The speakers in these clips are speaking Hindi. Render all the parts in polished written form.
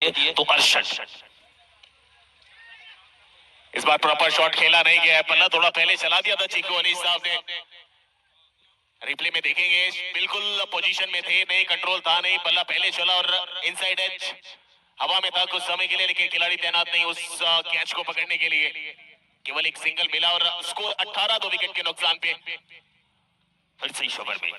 तो अर्शद इस बार प्रॉपर शॉट खेला नहीं गया है, पल्ला थोड़ा पहले चला दिया था चीकू अनीस साहब ने। रिप्ले में देखेंगे, बिल्कुल पोजीशन में थे, नहीं कंट्रोल था, नहीं पल्ला पहले चला और इनसाइड एज हवा में था कुछ समय के लिए, लेकिन खिलाड़ी तैनात नहीं उस कैच को पकड़ने के लिए। केवल एक सिंगल मिला और स्कोर 18, 2 विकेट के नुकसान पे। फिर से इस ओवर में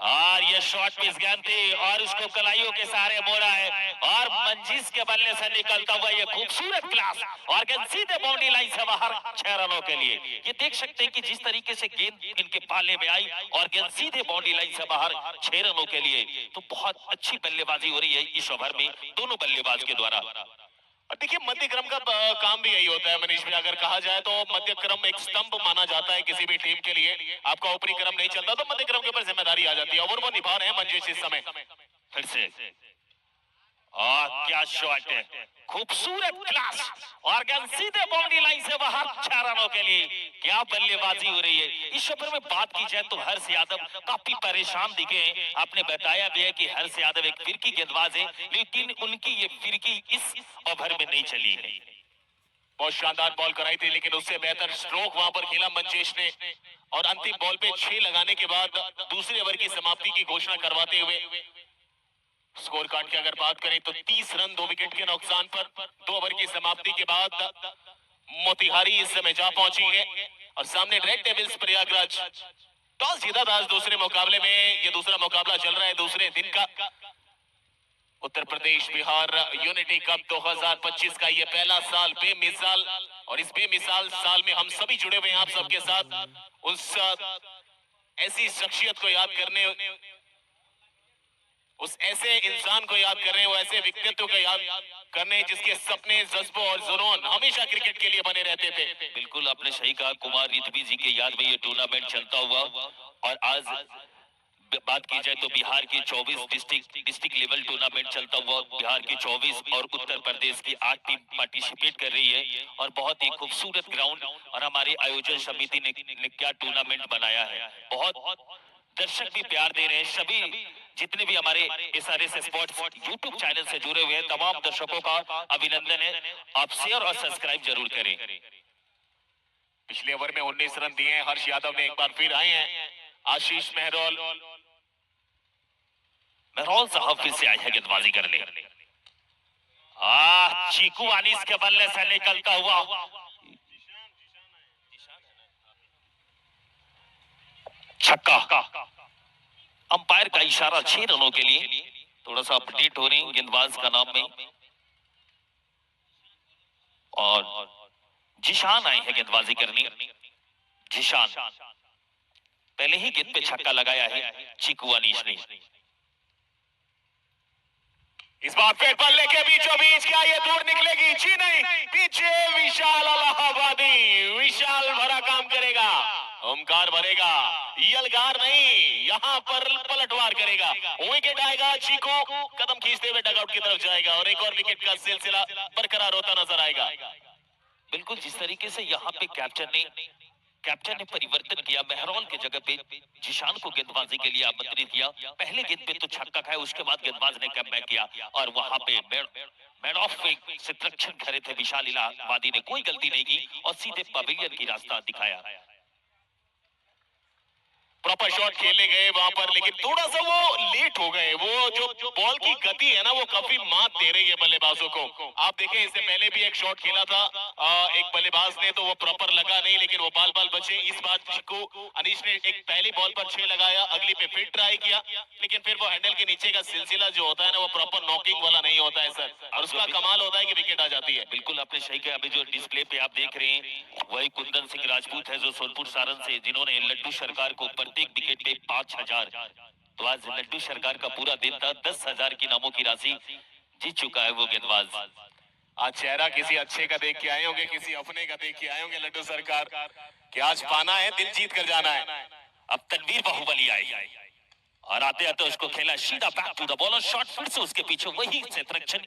और ये शॉट मिस गन थी और उसको कलाइयों के सहारे मोड़ा है और मंजीज के बल्ले से निकलता हुआ ये खूबसूरत क्लास और गेंद सीधे बाउंड्री लाइन से बाहर 6 रनों के लिए। ये देख सकते हैं कि जिस तरीके से गेंद इनके पाले में आई और गेंद सीधे बाउंड्री लाइन से बाहर 6 रनों के लिए, तो बहुत अच्छी बल्लेबाजी हो रही है इस ओवर में दोनों बल्लेबाज के द्वारा। और देखिए मध्य क्रम का काम भी यही होता है मनीष भाई, अगर कहा जाए तो मध्य क्रम एक स्तंभ माना जाता है किसी भी टीम के लिए। आपका ऊपरी क्रम नहीं चलता तो मध्य क्रम के ऊपर जिम्मेदारी आ जाती है और वो निभा रहे हैं मंजीश इस समय। फिर से और क्या शॉट है, खूबसूरत क्लास और गेंद सीधे बाउंड्री लाइन से बाहर 6 रनों के लिए। क्या बल्लेबाजी हो रही है इस ओवर में। बात की जाए तो हर्ष यादव काफी परेशान दिखे हैं। आपने बताया भी है कि हर्ष यादव एक फिरकी गेंदबाज है, लेकिन उनकी ये फिरकी इस ओवर में नहीं चली है। बहुत शानदार बॉल कराई थी, लेकिन उससे बेहतर स्ट्रोक वहां पर खेला मंजेश ने और अंतिम बॉल पे 6 लगाने के बाद दूसरे ओवर की समाप्ति की घोषणा करवाते हुए स्कोर कार्ड की अगर बात करें तो 30 रन 2 विकेट के नुकसान पर 2 ओवर की समाप्ति के बाद मोतिहारी इस समय जा पहुंची है और सामने रेड डेविल्स प्रयागराज। टॉस जीता था आज दूसरे मुकाबले में, ये दूसरा मुकाबला चल रहा है दूसरे दिन का। उत्तर प्रदेश बिहार यूनिटी कप 2025 का ये पहला साल बेमिसाल, और इस बेमिसाल साल में हम सभी जुड़े हुए हैं आप सबके साथ उस ऐसी शख्सियत को याद करने, उस ऐसे इंसान को याद कर रहे हैं, वो ऐसे व्यक्तित्व को याद करने जिसके सपने, जज्बों और जुनून हमेशा क्रिकेट के लिए बने रहते थे। बिल्कुल आपने सही कहा, कुमार रितवी जी के याद में ये टूर्नामेंट चलता हुआ। और आज बात की जाए तो बिहार की 24 डिस्ट्रिक्ट लेवल टूर्नामेंट चलता हुआ, बिहार की 24 और उत्तर प्रदेश की 8 टीम पार्टिसिपेट कर रही है और बहुत ही खूबसूरत ग्राउंड और हमारी आयोजन समिति ने क्या टूर्नामेंट बनाया है। बहुत दर्शक भी प्यार दे रहे हैं। सभी जितने भी हमारे SRS स्पोर्ट्स यूट्यूब चैनल से जुड़े हुए हैं तमाम दर्शकों का अभिनंदन है। आप शेयर और सब्सक्राइब जरूर करें। पिछले ओवर में 19 रन दिए हैं हर्ष यादव ने, एक बार फिर आए हैं आशीष मेहरोल साहब फिर से आए हैं गेंदबाजी करने। चीकू अनीस के बल्ले से निकलता हुआ छक्का। अंपायर का इशारा 6 रनों के लिए। थोड़ा सा अपडेट हो रही गेंदबाज का नाम में और जिशान आए हैं गेंदबाजी करने। जिशान पहले ही गेंद पे छक्का लगाया है चीकू अनीस ने। इस बार फिर बल्ले के बीचों बीच क्या ये दूर निकलेगी? जी नहीं, पीछे विशाल इलाहाबादी, विशाल भरा काम करेगा, ओमकार भरेगा, यलगार नहीं, यहाँ पर पलटवार करेगा। विकेट आएगा, चीकू कदम खींचते हुए डगआउट की तरफ जाएगा और एक और विकेट का सिलसिला बरकरार होता नजर आएगा। बिल्कुल जिस तरीके से यहाँ पे कैप्टन ने परिवर्तन किया, मेहरौल के जगह पे जिशान को गेंदबाजी के लिए आमंत्रित किया। पहले गेंद पे तो छक्का खाया, उसके बाद गेंदबाज ने कमबैक किया और वहां पे मैन ऑफ से तृक्षण खड़े थे विशाल इलाहाबादी ने, कोई गलती नहीं की और सीधे पवेलियन की रास्ता दिखाया। प्रॉपर शॉट खेले गए वहां पर, लेकिन थोड़ा सा वो लेट हो गए। वो जो बॉल की गति है ना वो काफी मात दे रही है बल्लेबाजों को। आप देखें इससे पहले भी एक शॉट खेला था एक बल्लेबाज ने, तो वो प्रॉपर लगा नहीं, लेकिन वो बाल बचे। इस बार को अनीश ने एक पहली बॉल पर 6 लगाया, अगली पे फिर ट्राई किया, लेकिन फिर वो हैंडल के नीचे का सिलसिला जो होता है ना वो प्रॉपर नॉकिंग वाला नहीं होता है सर, और उसका कमाल होता है कि विकेट आ जाती है। बिल्कुल आपने सही कहा। अभी जो डिस्प्ले पे आप देख रहे हैं वही कुंदन सिंह राजपूत है जो सोनपुर सारण से, जिन्होंने लड्डू सरकार को प्रत्येक विकेट पे 5,000, तो आज लड्डू सरकार का पूरा दिन था, 10,000 की नामों की राशि जीत चुका है वो गेंदबाज। आज चेहरा किसी अच्छे का देख के आए होंगे, किसी अपने का देख के आए होंगे लड्डू सरकार, कि आज पाना है, दिल जीत कर जाना है। अब तनवीर बाहुबली आई और आते आते उसको खेला सीधा back to the bowler, shot फिर से उसके पीछे वही क्षेत्ररक्षण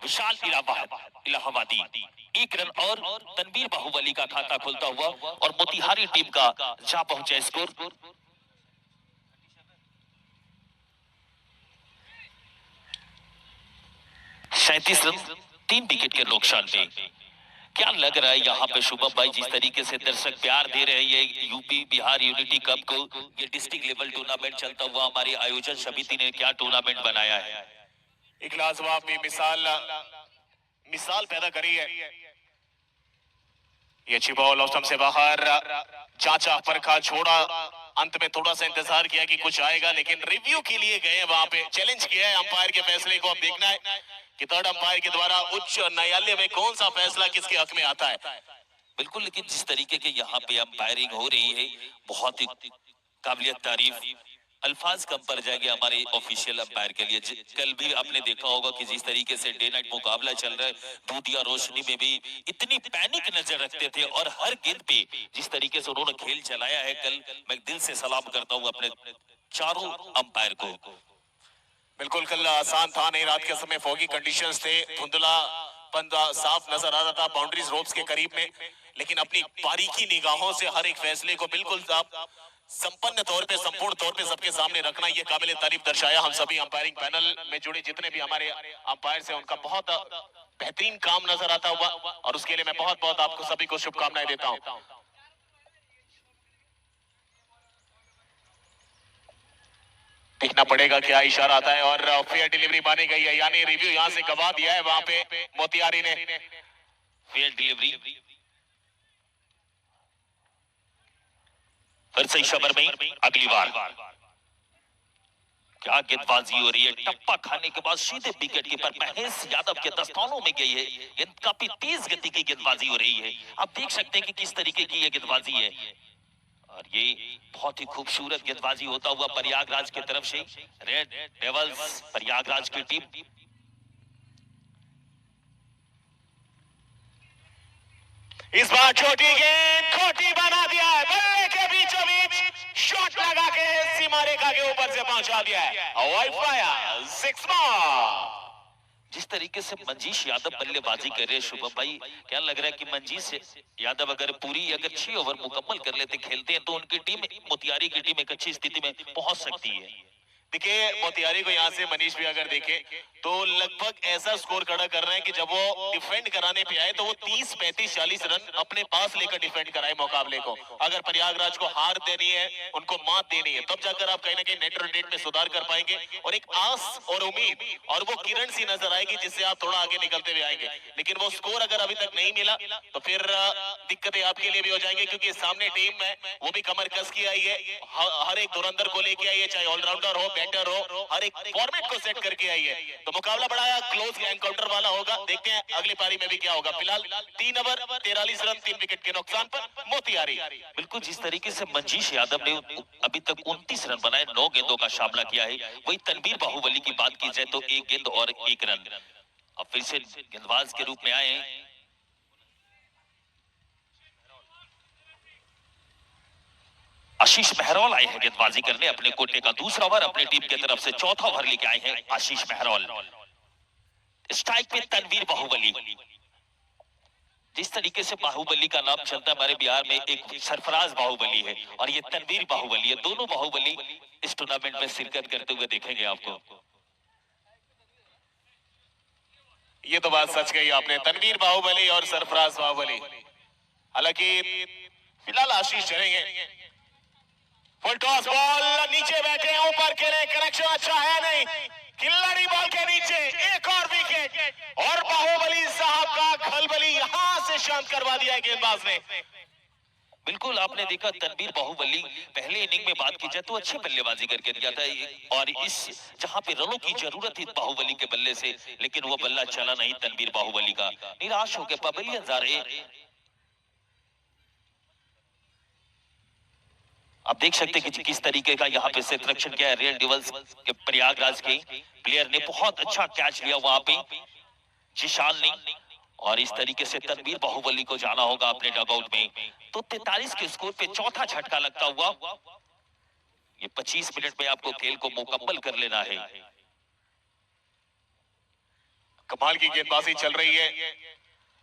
विशाल इलाहाबादी। 1 रन और तनवीर बाहुबली का खाता खुलता हुआ और मोतिहारी टीम का जा पहुंचा स्कोर। 37 रन 3 विकेट के नुकसान पे। क्या लग रहा है यहाँ पे शुभम भाई, जिस तरीके से दर्शक प्यार दे रहे हैं ये यूपी बिहार यूनिटी कप को, ये डिस्ट्रिक्ट लेवल टूर्नामेंट चलता हुआ हमारी आयोजन समिति ने क्या टूर्नामेंट बनाया है। एक लाजवाब भी मिसाल पैदा करी है। ये अच्छी बॉल ऑफ स्टंप से बाहर, चाचा परखा छोड़ा, अंत में थोड़ा सा इंतजार किया कि कुछ आएगा, लेकिन रिव्यू के लिए गए वहां पे, चैलेंज किया है अंपायर के फैसले को। अब देखना है कि थर्ड अंपायर के द्वारा उच्च न्यायालय में कौन सा फैसला किसके हक में आता है। बिल्कुल, लेकिन जिस तरीके के यहाँ पे अंपायरिंग हो रही है बहुत ही काबिलियत तारीफ, अल्फाज कम पड़ जाएंगे हमारे ऑफिशियल अंपायर के लिए। कल भी आपने देखा होगा कि जिस तरीके से डे नाइट मुकाबला चल रहा है, दूध या रोशनी में भी इतनी पैनिक नजर रखते थे और हर गेंद पे जिस तरीके से उन्होंने खेल चलाया है कल, मैं दिल से सलाम करता हूँ अपने चारों अंपायर को। बिल्कुल कल आसान था नहीं, रात के समय फॉगी कंडीशंस थे, धुंधला पंदा साफ नजर आ रहा था बाउंड्रीज रोप्स के करीब में, लेकिन अपनी बारीकी निगाहों से हर एक फैसले को बिल्कुल साफ संपन्न तौर पे, संपूर्ण तौर पे सबके सामने रखना, ये काबिल तारीफ दर्शाया। हम सभी अंपायरिंग पैनल में जुड़े जितने भी हमारे अंपायर हैं, उनका बहुत बेहतरीन काम नजर आता हुआ, और उसके लिए मैं बहुत बहुत आपको सभी को शुभकामनाएं देता हूं। देखना पड़ेगा क्या इशारा आता है, और फेयर डिलीवरी मानी गई है, यानी रिव्यू यहां से गवा दिया है वहां पे मोतियारी ने। फेयर डिलीवरी फिर से शबर में अगली बार क्या गेंदबाजी हो रही है, टप्पा खाने के बाद सीधे विकेट कीपर महेश यादव के दस्तानों में गई है। गेंद काफी तेज गति की गेंदबाजी हो रही है, आप देख सकते हैं कि किस तरीके की ये गेंदबाजी है, और ये बहुत ही खूबसूरत गेंदबाजी होता हुआ प्रयागराज की तरफ से, रेड डेविल्स प्रयागराज की टीम। इस बार छोटी गेंद खोटी बना दिया है, बल्ले के बीचों बीच शॉट लगा के सीमा रेखा के ऊपर से पहुंचा दिया है, वाइड फायर, 6 बॉल। जिस तरीके से मंजीश यादव बल्लेबाजी कर रहे हैं शुभम भाई, क्या लग रहा है कि मंजीश यादव अगर 6 ओवर मुकम्मल कर लेते, खेलते हैं, तो उनकी टीम, मोतियारी की टीम एक अच्छी स्थिति में पहुंच सकती है। देखिए मोतियारी को यहाँ से मनीष भी अगर देखे तो लगभग ऐसा स्कोर खड़ा कर रहे हैं कि जब वो डिफेंड कराने पे आए तो वो 30, 35, 40 रन अपने पास लेकर डिफेंड कराए मुकाबले को। अगर प्रयागराज को हार देनी है, उनको मात देनी है, तब जाकर आप कहीं ना कहीं नेट रन रेट में सुधार कर पाएंगे, और एक आस और उम्मीद और वो किरण सी नजर आएगी जिससे आप थोड़ा आगे निकलते हुए आएंगे। लेकिन वो स्कोर अगर अभी तक नहीं मिला तो फिर दिक्कतें आपके लिए भी हो जाएंगी, क्योंकि सामने टीम है वो भी कमर कस की आई है, हर एक धुरंधर को लेके आई है, चाहे ऑलराउंडर हो, बैटर हो, हर एक फॉर्मेट को सेट करके आई है। तो मुकाबला बड़ा क्लोज एनकाउंटर वाला होगा, देखते हैं अगली पारी में भी क्या होगा। फिलहाल 3 ओवर 43 रन 3 विकेट के नुकसान पर मोतियारी। बिल्कुल, जिस तरीके से मंजीश यादव ने अभी तक 29 रन बनाए, 9 गेंदों का सामना किया है, वही तनवीर बाहुबली की बात की जाए तो 1 गेंद और 1 रन। अब फिर से गेंदबाज के रूप में आए हैं आशीष मेहरौल, आए हैं गेंदबाजी करने, अपने कोटे का दूसरा ओवर अपनी टीम की तरफ से चौथा ओवर लेके आए हैं आशीष मेहरौल। स्ट्राइक पे तनवीर बाहुबली। जिस तरीके से बाहुबली का नाम चलता है हमारे बिहार में, एक सरफराज बाहुबली है और ये तनवीर बाहुबली है, दोनों बाहुबली इस टूर्नामेंट में शिरकत करते हुए देखेंगे आपको। ये तो बात सच कही आपने, तनवीर बाहुबली और सरफराज बाहुबली। हालांकि फिलहाल आशीष चलेंगे। फुल टॉस बॉल, नीचे बैठे हैं, ऊपर के लिए कनेक्शन अच्छा है नहीं, खिल्लाड़ी बॉल के नीचे एक और विकेट, और बाहुबली साहब का खलबली यहां से शांत करवा दिया है गेंदबाज ने। बिल्कुल, आपने देखा तनवीर बाहुबली पहले इनिंग में बात की जाए तो अच्छी बल्लेबाजी करके दिया था, और इस जहां पे रनों की जरूरत थी बाहुबली के बल्ले से, लेकिन वो बल्ला चला नहीं तनवीर बाहुबली का, निराश होकर पवेलियन जा रहे। आप देख सकते हैं कि किस तरीके का यहाँ पे सेलेक्शन किया है रेड डेविल्स के प्रयागराज के प्लेयर ने, बहुत अच्छा कैच लिया वहां पे जिशान ने, और इस तरीके से तनवीर बाहुबली को जाना होगा अपने डगआउट में। तो 43 के स्कोर पे चौथा झटका लगता हुआ, ये 25 मिनट में आपको खेल को मुकम्मल कर लेना है। कमाल की गेंदबाजी चल रही है,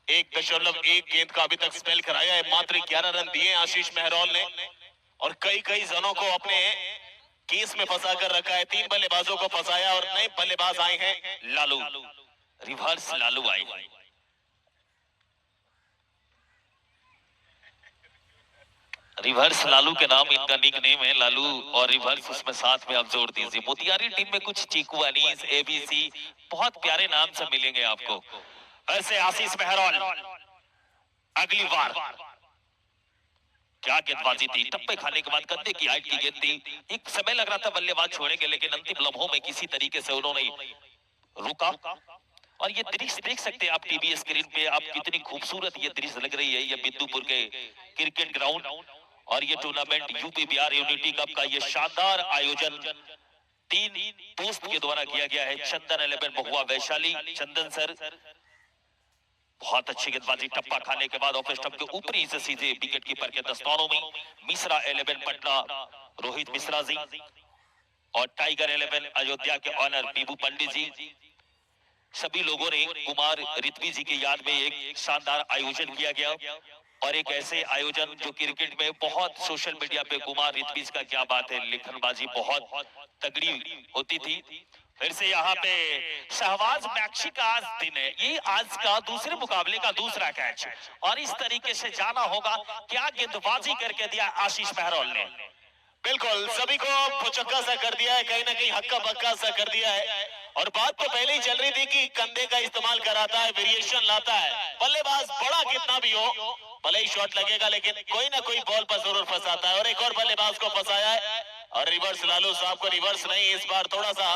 1.1 गेंद का अभी तक स्पेल कराया है, मात्र 11 रन दिए आशीष मेहरौल ने, और कई जनों को अपने केस में फंसा कर रखा है। 3 बल्लेबाजों को फंसाया और नए बल्लेबाज आए हैं लालू रिवर्स लालू आई। रिवर्स लालू के नाम इनका निक नेम है लालू, और रिवर्स उसमें साथ में आप जोड़ दीजिए। मोतिहारी टीम में कुछ चीकू अनीस एबीसी बहुत प्यारे नाम सब मिलेंगे आपको। ऐसे आशीष मेहरौल अगली बार क्या गेंदबाजी थी, टप्पे खाने के बाद कंधे की हाइट की गेंद थी। एक समय लग रहा था बल्लेबाज छोड़ेंगे, लेकिन अंतिम लम्हों में किसी तरीके से उन्होंने रुका। और ये दृश्य देख सकते हैं आप टीवी स्क्रीन पे, आप कितनी खूबसूरत ये दृश्य लग रही है। ये बिंदुपुर के क्रिकेट ग्राउंड और ये tournament UP Bihar unity cup का ये शानदार आयोजन 3 दोस्त के द्वारा किया गया है। चंदन 11 महुआ वैशाली, चंदन सर बहुत अच्छी गेंदबाजी, टप्पा खाने के बाद ऑफ स्टंप के ऊपरी से सीधे विकेट कीपर के दस्तानों में। मिश्रा 11 पटना रोहित मिश्रा जी, और टाइगर 11 अयोध्या के ऑनर बीबू पंडित जी, सभी लोगों ने कुमार रित्वी जी की याद में एक शानदार आयोजन किया गया। और एक ऐसे आयोजन जो क्रिकेट में बहुत सोशल मीडिया पे कुमार रित्वी का क्या बात है, लेखनबाजी बहुत तगड़ी होती थी। फिर से यहाँ पे शहबाज मैक्सी का आज दिन है, ये आज का दूसरे मुकाबले का दूसरा कैच, और इस तरीके से जाना होगा क्या गेंदबाजी करके दिया आशीष मेहरौल ने। बिल्कुल सभी को भुचक्का सा कर दिया है, कहीं ना कहीं हक्का बक्का सा कर दिया है। और बात तो पहले ही चल रही थी कि कंधे का इस्तेमाल कराता है, वेरिएशन लाता है। बल्लेबाज बड़ा कितना भी हो, भले ही शॉट लगेगा, लेकिन कोई ना कोई बॉल पर जरूर फंसाता है। और एक और बल्लेबाज को फंसाया है, और रिवर्स लालू साहब को रिवर्स नहीं, इस बार थोड़ा सा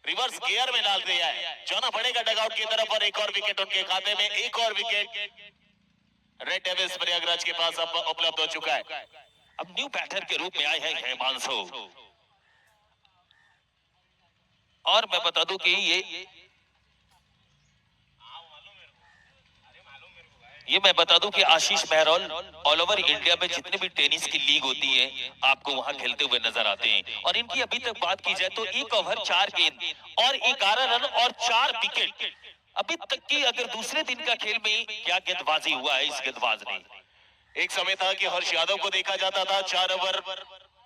रिवर्स गियर में डाल दिया है। जाना पड़ेगा डगआउट की तरफ, और एक और विकेट उनके खाते में। एक और विकेट रेड डेविल्स प्रयागराज के पास अब उपलब्ध हो चुका है। अब न्यू बैटर के रूप में आए हैं हिमांशु, और मैं बता दूं कि ये मैं बता दूं कि आशीष मेहरौल ऑल ओवर इंडिया में जितने भी टेनिस की लीग होती है आपको वहां खेलते हुए नजर आते हैं। और इनकी अभी तक बात की जाए तो 1 ओवर 4 गेंद और 11 रन और 4 विकेट। अभी तक की अगर दूसरे दिन का खेल में क्या गेंदबाजी हुआ है इस गेंदबाज ने। एक समय था कि हर्ष यादव को देखा जाता था, 4 over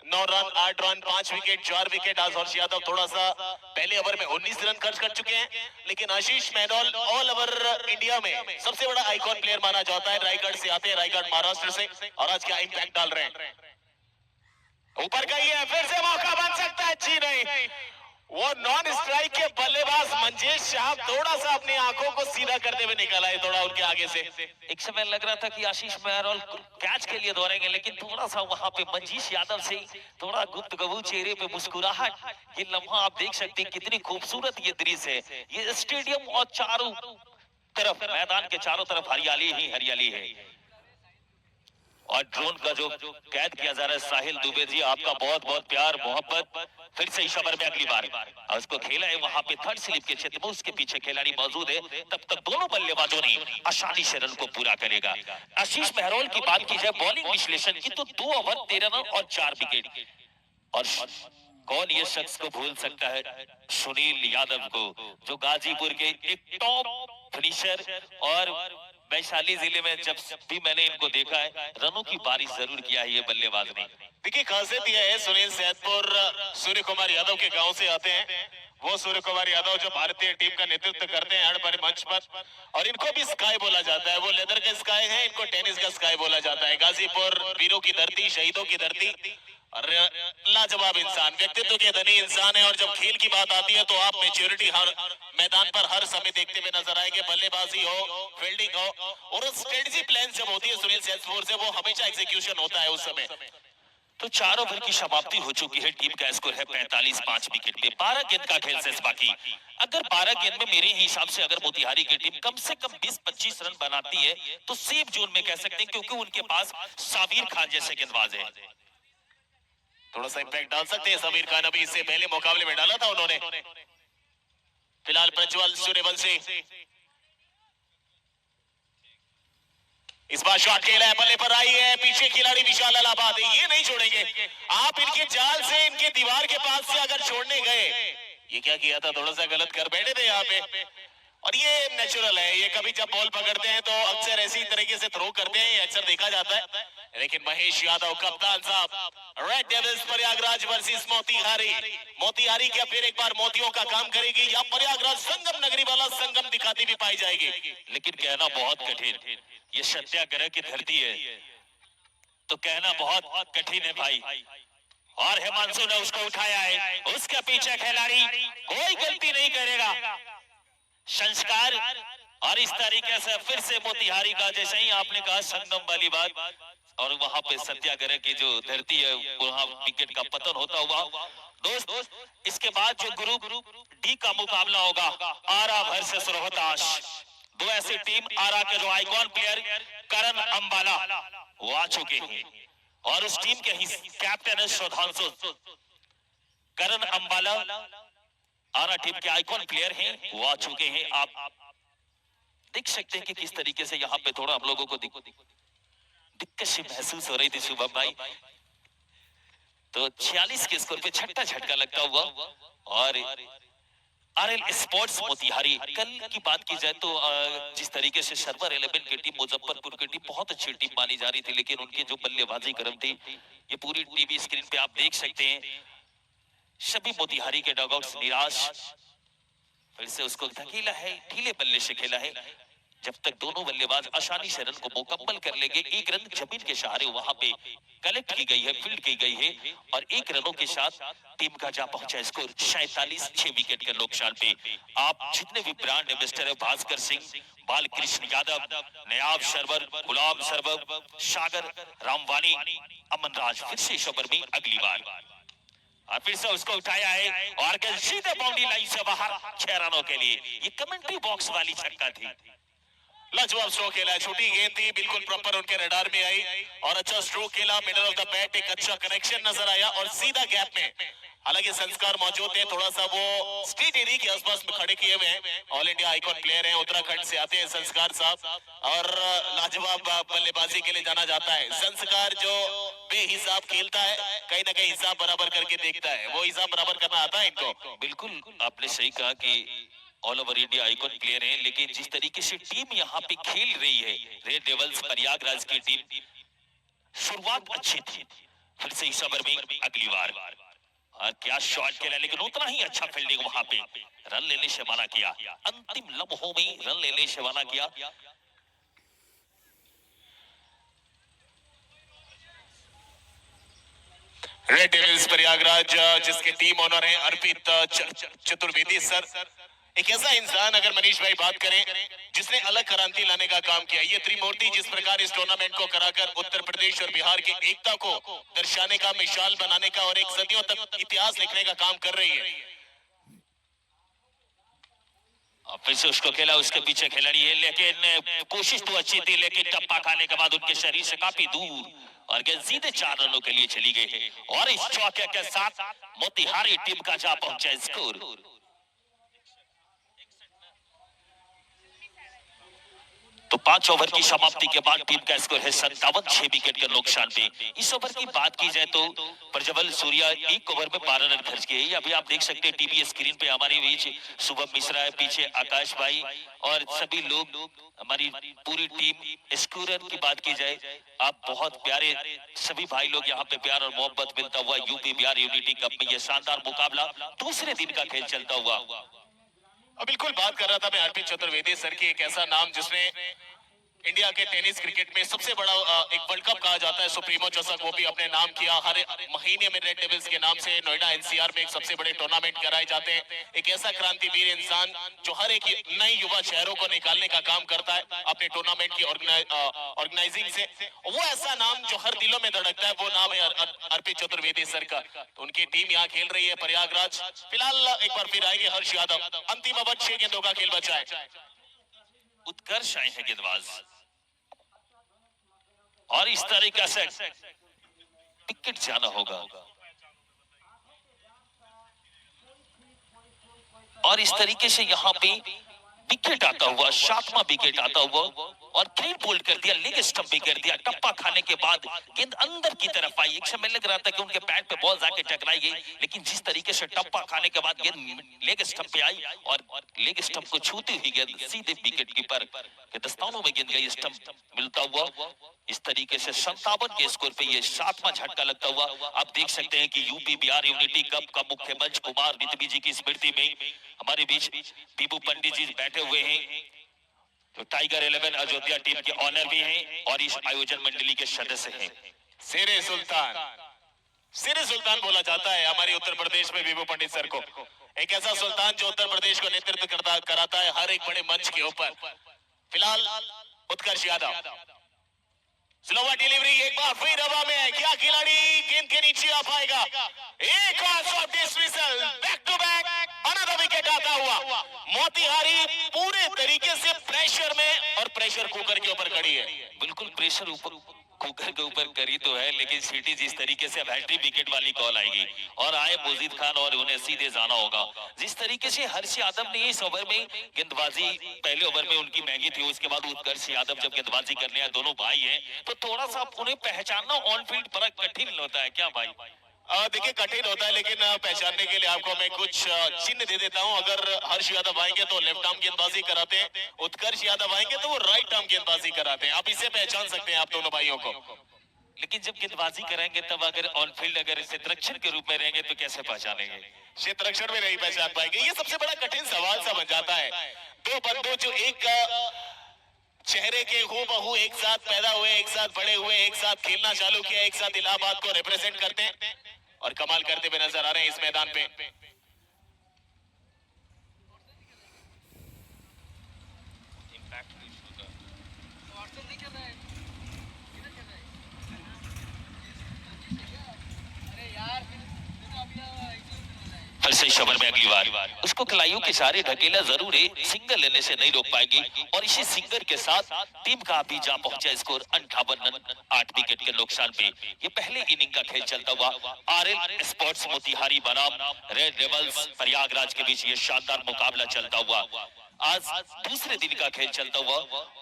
9 run 8 run 5 wicket 4 wicket. आज हर्ष यादव थोड़ा सा पहले ओवर में 19 रन खर्च कर चुके हैं, लेकिन आशीष मेहरौल ऑल ओवर इंडिया में सबसे बड़ा आइकॉन प्लेयर माना जाता है। रायगढ़ से आते हैं, रायगढ़ महाराष्ट्र से, और आज क्या इम्पैक्ट डाल रहे हैं। ऊपर का ये फिर से मौका बन सकता है, जी नहीं, वो नॉन स्ट्राइक के बल्लेबाज मंजेश शाह थोड़ा सा अपनी आंखों को सीधा करते हुए निकल आए, थोड़ा उनके आगे से। एक समय लग रहा था कि आशीष मेहरौल कैच के लिए दौड़ेंगे, लेकिन थोड़ा सा वहां पे मंजीश यादव से थोड़ा गुप्तगू, चेहरे पे मुस्कुराहट। ये लम्हा आप देख सकते हैं, कितनी खूबसूरत ये दृश्य है। ये स्टेडियम और चारों तरफ, मैदान के चारों तरफ हरियाली ही हरियाली है। और ड्रोन का जो कैद किया जा रहा है साहिल दुबे जी, आपका बहुत बहुत प्यार मोहब्बत। फिर से इस ओवर में अगली बार और उसको खेला है वहां पे थर्ड स्लिप के क्षेत्र में, उसके पीछे खिलाड़ी मौजूद है। तब तक दोनों बल्लेबाजों ने आसानी से रन को पूरा करेगा। आशीष मेहरौल की बात की जाए बॉलिंग विश्लेषण की तो 2 ओवर 13 रन और 4 विकेट। और कौन ये शख्स को भूल सकता है सुनील यादव को, जो गाजीपुर के एक टॉप फिनिशर, और वैशाली जिले में जब भी मैंने इनको देखा है रनों की बारिश जरूर किया है ये बल्लेबाज ने। देखिए खासियत यह है, सुनील सैदपुर सूर्य कुमार यादव के गांव से आते हैं। वो सूर्य कुमार यादव जो भारतीय टीम का नेतृत्व करते हैं हर बड़े मंच पर, और इनको भी स्काई बोला जाता है। वो लेदर का स्काई है, इनको टेनिस का स्काई बोला जाता है। गाजीपुर वीरों की धरती, शहीदों की धरती, और लाजवाब इंसान, व्यक्तित्व के धनी इंसान है। और जब खेल की बात आती है तो आप मैच्योरिटी हर मैदान पर हर समय देखते हुए नजर आएंगे। बल्लेबाजी हो, फील्डिंग हो, और स्ट्रेटजी प्लान जब होती है सुनील सैदपुर से, वो हमेशा एग्जीक्यूशन होता है उस समय। तो 4 ओवर की समाप्ति हो चुकी है, टीम का स्कोर है 45 5 विकेट पे। 12 गेंद का खेल शेष बाकी। अगर 12 गेंद में मेरे हिसाब से अगर मोतिहारी की टीम कम से कम 20-25 रन बनाती है तो सेफ जोन में कह सकते हैं, क्योंकि उनके पास साबिर खान जैसे गेंदबाज है। थोड़ा सा इम्पैक्ट डाल सकते हैं समीर खान, अभी इससे पहले मुकाबले में डाला था उन्होंने। फिलहाल प्रज्वल सूर्यवंशी इस बार शॉट खेला है, बल्ले पर आई है, पीछे खिलाड़ी विशाल अलाहाबाद है, ये नहीं छोड़ेंगे आप। इनके जाल से, इनके दीवार के पास से अगर छोड़ने गए, ये क्या किया था, थोड़ा सा गलत कर बैठे थे यहाँ पे। और ये नेचुरल है, ये कभी जब बॉल पकड़ते हैं तो अक्सर ऐसी तरीके से थ्रो करते हैं, ये अक्सर देखा जाता है। लेकिन महेश यादव कप्तान साहब red devils Prayagraj versus Motihari. Motihari क्या फिर एक बार मोतियों का काम करेगी या प्रयागराज संगम नगरी वाला संगम दिखाती भी पाई जाएगी? लेकिन कहना बहुत कठिन, ये सत्याग्रह की धरती है तो कहना बहुत कठिन है भाई। और हिमांशु ने उसको उठाया है, उसके पीछे खिलाड़ी कोई गलती नहीं करेगा। संस्कार और इस तरीके से फिर से मोतिहारी का, जैसे ही आपने कहा संगम वाली बात, और वहां पे सत्याग्रह की जो धरती है वहां विकेट का पतन होता हुआ। दोस्त, इसके बाद जो ग्रुप डी का मुकाबला होगा, आरा वर्सेस रोहतास। दो ऐसी टीम, आरा के जो आइकॉन प्लेयर करण अंबाला वो आ चुके हैं और उस टीम के ही कैप्टन है सुधांशु। करण अंबाला आरा टीम के आइकॉन प्लेयर हैं, वो आ चुके हैं। आप देख सकते हैं कि किस तरीके से यहाँ पे थोड़ा हम लोगों को दिक्कत सी महसूस हो रही थी शुभम भाई। तो 46 के स्कोर पे छठा झटका लगता हुआ। और आरएल स्पोर्ट्स मोतिहारी, कल की बात की जाए तो जिस तरीके से सर्वर 11 की टीम, मुजफ्फरपुर की टीम बहुत अच्छी टीम मानी जा रही थी, लेकिन उनकी जो बल्लेबाजी क्रम थी ये पूरी टीवी स्क्रीन पे आप देख सकते हैं। सभी मोतिहारी के डॉगआउट्स निराश, फिर से उसको धकेला है, ढीले बल्ले से खेला है। जब तक दोनों बल्लेबाज आसानी से रन को मुकम्मल कर लेंगे, एक रन जमीन के सहारे वहां पे कलेक्ट की गई है, फील्ड की गई है, और एक रनों के साथ टीम का जा पहुंचा स्कोर 47, 6 विकेट के नुकसान पे। आप जितने भी ब्रांड इन्वेस्टर है, भास्कर सिंह, बालकृष्ण यादव, नयाब सरवर, गुलाम सरवर, सागर रामवानी, अमन राज, फिर से इस ओवर में अगली बार, और फिर से उसको उठाया है और सीधे बाउंड्री लाइन से बाहर 6 रनों के लिए। ये कमेंट्री बॉक्स वाली छक्का थी। लाजवाब स्ट्रोक खेला, छोटी गेंद थी, बिल्कुल प्रॉपर उनके रडार में आई और अच्छा स्ट्रोक खेला, मिडल ऑफ द बैट एक अच्छा कनेक्शन नजर आया और सीधा गैप में। हालांकि संस्कार मौजूद है, थोड़ा सा वो स्ट्रीट एरिया के आसपास में खड़े किए हुए हैं। ऑल इंडिया आइकॉन प्लेयर हैं, उत्तराखंड से आते हैं संस्कार साहब, और लाजवाब बल्लेबाजी के लिए जाना जाता है। संस्कार जो बेहिसाब खेलता है, कहीं ना कहीं हिसाब बराबर करके देखता है, वो हिसाब बराबर करना आता है इनको। बिल्कुल आपने सही कहा कि all over India icon player हैं, लेकिन जिस तरीके से टीम यहाँ पे खेल रही है, रेड डेविल्स प्रयागराज की टीम, शुरुआत अच्छी थी, फिर से इस ओवर में अगली बार, और क्या शॉट खेला, लेकिन उतना ही अच्छा फील्डिंग वहां पे, रन लेने से मना किया, अंतिम लम्हों में रन लेने से मना किया। रेड डेविल्स प्रयागराज, जिसके टीम ओनर हैं अर्पित चतुर्वेदी सर, एक ऐसा इंसान, अगर मनीष भाई बात करें, जिसने अलग क्रांति लाने का काम किया। ये त्रिमूर्ति जिस प्रकार इस टूर्नामेंट को कराकर उत्तर प्रदेश और बिहार की एकता को दर्शाने का, मिसाल बनाने का और एक सदियों तक इतिहास लिखने का काम कर रही है। फिर से उसको खेला, उसके पीछे खिलाड़ी है, लेकिन कोशिश तो अच्छी थी, लेकिन टप्पा खाने के बाद उनके शरीर से काफी दूर, और गेंद सीधे 4 रनों के लिए चली गई है, और इस चौके के साथ मोतिहारी टीम का जा पहुंचा स्कोर। तो 5 ओवर की समाप्ति के बाद टीम का स्कोर है 57, 6 विकेट के नुकसान पे। इस ओवर की बात की जाए तो प्रज्वल सूर्या 1 ओवर में 12 रन खर्च किए। अभी आप देख सकते हैं टीवी स्क्रीन पे हमारे बीच शुभम मिश्रा है, पीछे आकाश भाई और सभी लोग, हमारी पूरी टीम। स्कोरर की बात की जाए, आप बहुत प्यारे सभी भाई लोग यहाँ पे प्यार और मोहब्बत मिलता हुआ यूपी बिहार यूनिटी कप में ये शानदार मुकाबला दूसरे दिन का खेल चलता हुआ। बिल्कुल बात कर रहा था मैं अर्पित चतुर्वेदी सर की, एक ऐसा नाम जिसने इंडिया के टेनिस क्रिकेट में सबसे बड़ा एक वर्ल्ड कप कहा जाता है, सुप्रीमो चषक, वो भी अपने नाम किया। हर महीने में रेड डेविल्स के नाम से नोएडा एनसीआर में एक सबसे बड़े टूर्नामेंट कराए जाते हैं। एक ऐसा क्रांतिवीर इंसान जो हर एक नए युवा शहरों को निकालने का काम करता है अपने टूर्नामेंट की ऑर्गेनाइजिंग से। वो ऐसा नाम जो हर दिलों में धड़कता है, वो नाम है अर्पित चतुर्वेदी सर का। तो उनकी टीम यहाँ खेल रही है प्रयागराज। फिलहाल एक बार फिर आएंगे हर्ष यादव, अंतिम ओवर 6 गेंदों का खेल बचा है। उत्कर्ष आए हैं गेंदबाज, और इस तरीके से विकेट जाना होगा, और इस तरीके से यहाँ पे विकेट आता हुआ, 7वां विकेट आता हुआ, और क्लीन बोल्ड कर दिया, लेग स्टंप भी कर दिया। टप्पा खाने के बाद गेंद अंदर की तरफ आई, एक समय लग रहा था कि उनके पैड पे बॉल जाके टकराई गई, लेकिन जिस तरीके से टप्पा खाने के बाद गेंद लेग स्टंप पे आई और लेग स्टंप को छूती हुई गेंद सीधे विकेट कीपर के दस्तानों में गेंद गई, स्टंप मिलता हुआ। इस तरीके से 57 के स्कोर पे ये 7वां झटका लगता हुआ आप देख सकते हैं कि यूपी बिहार यूनिटी कप का मुख्य मंच कुमार रितवी जी की स्मृति में हमारे बीच पीबू पंडित जी बैठे हुए हैं, तो टाइगर 11 अयोध्या टीम के ऑनर भी हैं और इस आयोजन मंडली के सदस्य हैं। शेरे सुल्तान बोला जाता है हमारे उत्तर प्रदेश में बीबू पंडित सर को, एक ऐसा सुल्तान जो उत्तर प्रदेश को नेतृत्व कराता है हर एक बड़े मंच के ऊपर। फिलहाल उत्कर्ष यादव, स्लोवा डिलीवरी, एक बार फिर हवा में, क्या खिलाड़ी गेंद के नीचे आ पाएगा? एक और shot dismissal, back to back, another wicket आता हुआ। मोतिहारी पूरे तरीके से प्रेशर में और प्रेशर कुकर के ऊपर खड़ी है। बिल्कुल प्रेशर कुकर के ऊपर करी तो है, लेकिन सिटी जिस तरीके से हैट्री विकेट वाली कॉल आएगी और आए मुजीद खान और उन्हें सीधे जाना होगा। जिस तरीके से हर्ष यादव ने इस ओवर में गेंदबाजी, पहले ओवर में उनकी महंगी थी, उसके बाद उत्कर्ष यादव जब गेंदबाजी करने आए, दोनों भाई हैं, तो थोड़ा सा उन्हें पहचानना ऑन फील्ड पर कठिन होता है क्या भाई? देखिए कठिन होता है, लेकिन पहचानने के लिए आपको मैं कुछ चिन्ह दे देता हूं। अगर हर्ष यादव आएंगे तो लेफ्ट आर्म गेंदबाजी कराते हैं, उत्कर्ष यादव आएंगे तो वो राइट आर्म गेंदबाजी कराते हैं। आप इसे पहचान सकते हैं आप दोनों भाइयों को। लेकिन जब गेंदबाजी कराएंगे तब अगर ऑन फील्ड अगर क्षेत्ररक्षण के रूप में रहेंगे तो कैसे पहचानेंगे? क्षेत्ररक्षण में नहीं पहचान पाएंगे। ये सबसे बड़ा कठिन सवाल सा बन जाता है। दो बंदों जो एक चेहरे के हूबहू एक साथ पैदा हुए, एक साथ बड़े हुए, एक साथ खेलना चालू किया, एक साथ इलाहाबाद को रिप्रेजेंट करते हैं और कमाल करते हुए नजर आ रहे हैं इस मैदान पे। फिर से शवर में अगली बार उसको खिलाड़ियों के सारे ढकेला जरूर है, सिंगल लेने से नहीं रोक पाएगी और इसी सिंगल के साथ टीम का भी जा पहुंचा स्कोर 58 रन 8 विकेट के नुकसान पे। ये पहले इनिंग का खेल चलता हुआ आरएल स्पोर्ट्स मोतिहारी बनाम रेड रेबल्स प्रयागराज के बीच ये शानदार मुकाबला चलता हुआ आज दूसरे दिन का खेल चलता हुआ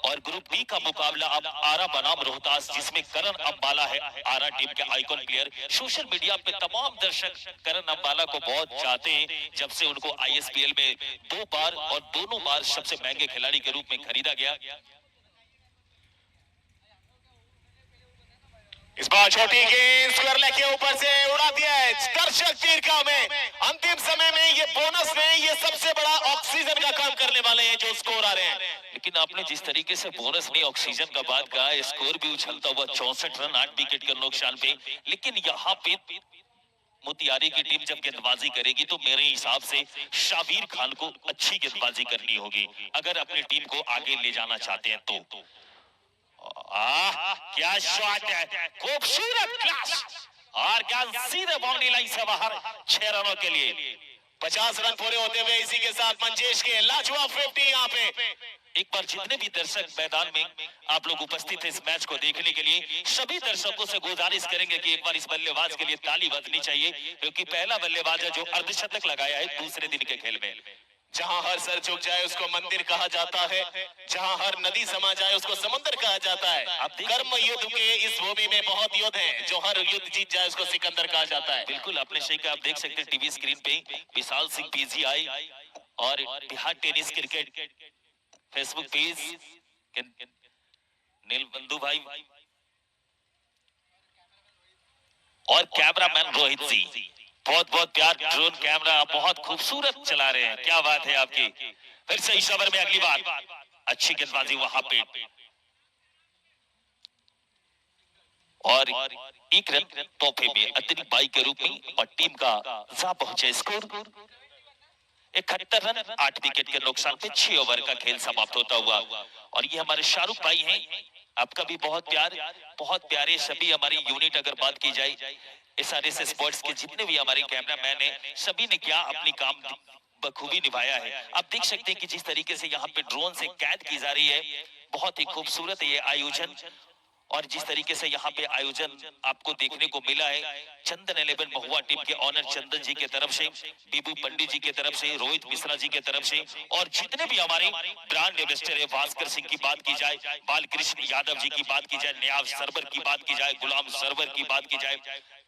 और ग्रुप बी का मुकाबला अब आरा बनाम रोहतास, जिसमें करण अंबाला है आरा टीम के आइकॉन प्लेयर। सोशल मीडिया पे तमाम दर्शक करण अंबाला को बहुत चाहते हैं, जब से उनको आईएसपीएल में 2 बार और दोनों बार सबसे महंगे खिलाड़ी के रूप में खरीदा गया। इस बार छोटी गेंद स्क्वायर लेग के ऊपर से उड़ा दिया है दर्शक तीरका में। अंतिम समय में ये बोनस में ये सबसे बड़ा ऑक्सीजन का काम करने वाले हैं जो स्कोर आ रहे हैं। लेकिन आपने जिस तरीके से बोनस में ऑक्सीजन का बात कहा, स्कोर भी उछलता हुआ 64 रन 8 विकेट के नुकसान पे। लेकिन यहाँ पे मोतिहारी की टीम जब गेंदबाजी करेगी तो मेरे हिसाब से शाबिर खान को अच्छी गेंदबाजी करनी होगी अगर अपनी टीम को आगे ले जाना चाहते हैं तो। क्या शॉट है, खूबसूरत क्लास और क्या सीधे बाउंड्री लाइन से बाहर 6 रनों के लिए। 50 रन पूरे होते हुए इसी के साथ मंजेश के लाजवाब 50 यहाँ पे। एक बार जितने भी दर्शक मैदान में आप लोग उपस्थित हैं इस मैच को देखने के लिए, सभी दर्शकों से गुजारिश करेंगे कि एक बार इस बल्लेबाज के लिए ताली बजनी चाहिए, क्योंकि पहला बल्लेबाज है जो अर्धशतक लगाया है दूसरे दिन के खेल में। जहां हर सर झुक जाए उसको मंदिर कहा जाता है, जहां हर नदी समा जाए उसको समुद्र कहा जाता है। कर्म युद्ध के इस भूमि में बहुत युद्ध हैं, जो हर युद्ध जीत जाए उसको सिकंदर कहा जाता है। बिल्कुल आपने सही कहा। आप देख सकते हैं टीवी स्क्रीन पे विशाल सिंह पीजीआई और Bihar tennis cricket Facebook page Neel Bandhu भाई और कैमरामैन रोहित सिंह, बहुत बहुत प्यार। ड्रोन कैमरा बहुत खूबसूरत चला रहे हैं, क्या बात है आपकी। फिर से इस ओवर में अगली बार अच्छी गेंदबाजी वहां पे और एक रन तोहफे में अतिरिक्त 22 के रूप में और टीम का जा पहुंचे स्कोर 71 रन 8 विकेट के नुकसान पे 6 ओवर का खेल समाप्त होता हुआ। और ये हमारे शाहरुख भाई हैं, आपका भी बहुत प्यार, बहुत प्यारे सभी हमारी यूनिट। अगर बात की जाए SRS स्पोर्ट्स के जितने भी हमारे कैमरामैन हैं, सभी ने क्या अपनी काम बखूबी निभाया है। आप देख सकते हैं कि जिस तरीके से यहाँ पे ड्रोन से कैद की जा रही है, बहुत ही खूबसूरत है ये आयोजन। और जिस तरीके से यहाँ पे आयोजन आपको देखने को मिला है, चंदन 11 महुआ टीम के ऑनर चंदन जी के तरफ से, बीबू पंडित जी के तरफ से, रोहित मिश्रा जी के तरफ से और जितने भी हमारे ब्रांड इन्वेस्टर है, भास्कर सिंह की बात की जाए, बालकृष्ण यादव जी की बात की जाए, न्याज सरवर की बात की जाए, गुलाम सरवर की बात की जाए,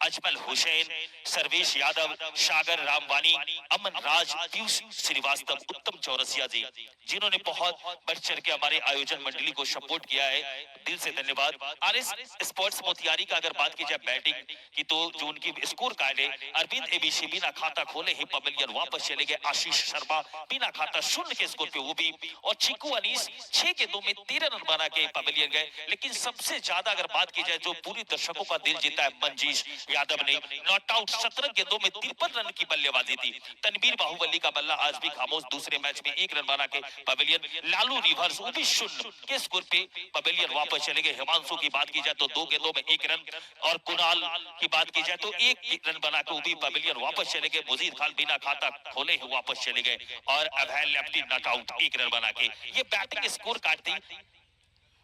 अजमल हुसैन, सर्वेश यादव, सागर रामवानी, अमन राज, पीयूष श्रीवास्तव, उत्तम चौरसिया जी, जिन्होंने बहुत बढ़ चढ़ के हमारे आयोजन मंडली को सपोर्ट किया है, दिल से धन्यवाद। आरएस स्पोर्ट्स मोतिहारी का अगर बात की जाए बैटिंग की तो जो उनकी स्कोर कार्ड है, अरविंद एबीसी बिना खाता खोले ही पवेलियन वापस चले गए। आशीष शर्मा बिना खाता शून्य के स्कोर पे वो भी, और चिकू अनीस 6 के 2 में 13 रन बना के पवेलियन गए। लेकिन सबसे ज्यादा अगर बात की जाए जो पूरी दर्शकों का दिल जीता है, मंजीश यादव ने नॉट आउट 17 गेंदों में 53 रन की बल्लेबाजी थी। तनवीर बाहुबली का बल्ला आज भी खामोश, दूसरे मैच में 1 रन बना के पवेलियन। लालू रिवर्स वो भी शून्य के स्कोर पे पवेलियन वापस चले गए। हिमांशु की बात की जाए तो 2 गेंदों में 1 रन, और कुणाल की बात की जाए तो 1 रन बना के वो भी पवेलियन वापस चले गए। मुजीद खान बिना खाता खोले ही वापस चले गए, और अभय लेफ्टी नॉट आउट 1 रन बना के। ये बैटिंग स्कोर कार्ड थी।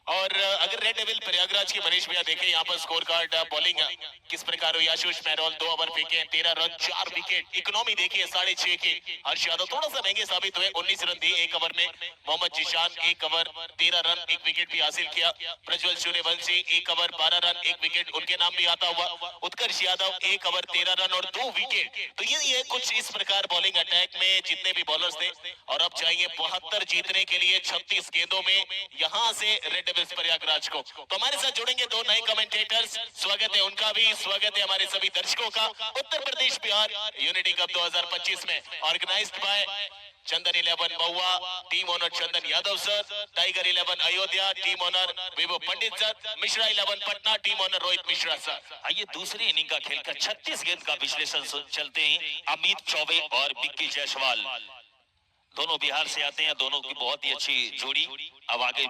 और अगर रेड डेविल प्रयागराज की मनीष भैया देखें यहाँ पर स्कोर कार्ड बॉलिंग किस प्रकार हुई। आशीष मेहरोल 2 ओवर फेंके, 13 रन 4 विकेट। इकोनॉमी देखिए 6.5 की। हर्ष यादव थोड़ा सा महंगे साबित हुए, 19 रन दिए 1 ओवर में। Mohammad Zishan 1 over 13 run 1 wicket भी हासिल किया। Prajwal Suryavanshi 1 over 12 run 1 wicket, उनके नाम भी आता हुआ। उत्कर्ष यादव 1 ओवर 13 रन और 2 विकेट। तो ये कुछ इस प्रकार बॉलिंग अटैक में जितने भी बॉलर्स थे, और अब चाहिए 72 जीतने के लिए 36 गेंदों में यहाँ से रेड प्रयागराज को। तो हमारे साथ जुड़ेंगे 2 नए कमेंटेटर्स, स्वागत है उनका भी, स्वागत है हमारे सभी दर्शकों का। उत्तर प्रदेश बिहार यूनिटी कप 2025 में organised by Chandan 11 Mahua, team owner Chandan Yadav sir, tiger 11 Ayodhya, team owner Vibhu Pandit sir, Mishra 11 Patna, team owner Rohit Mishra sir. आइए दूसरी इनिंग का खेल का 36 गेंद का विश्लेषण चलते हैं। अमित चौबे और विक्की जायसवाल दोनों बिहार से आते हैं, दोनों की बहुत ही अच्छी जोड़ी। अब आगे